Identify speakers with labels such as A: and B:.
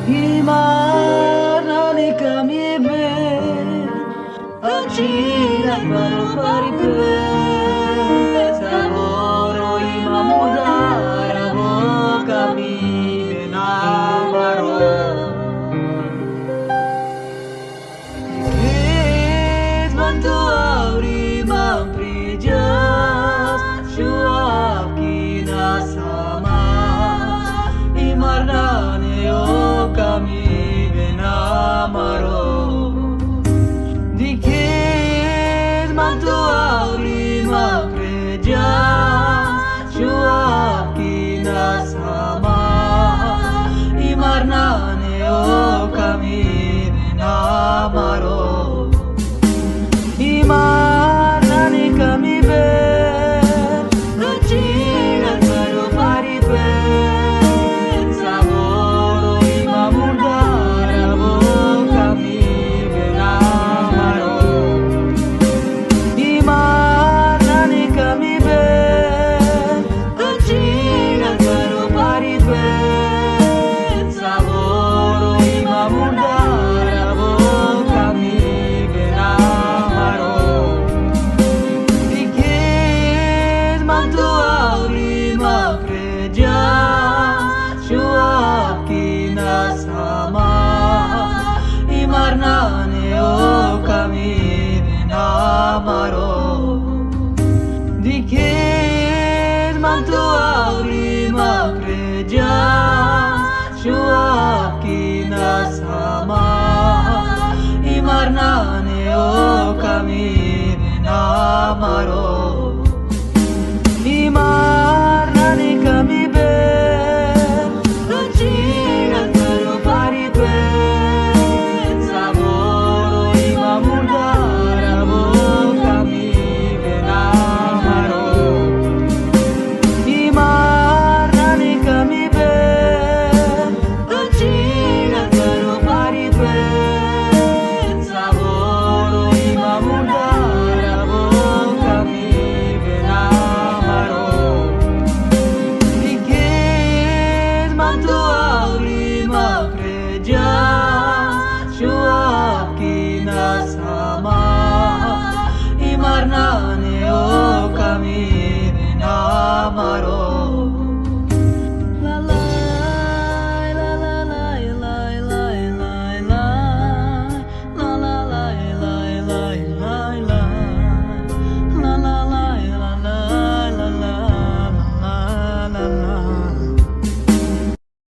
A: Imarnani kami be Acilan baru paripe Saboro imamudara bo kami benamaro Ikit bantu auri mamprijas Shuap kina sama Imarnani o kami benamaro Dikit mantu auri mamprijas Shuap kina sama Imarnani o kami benamaro Imarnani kami ben Acilan baru paripen Saboro imamudara bo kami benamaro Imarnani kami ben Acilan baru paripen Saboro imamudara bo kami benamaro Dikit mantu auri mamprijas Shuap kina sama Imarnani o kami benamaro Dikit mantu auri mamprijas Shuap kina sama Imarnani o kami benamaro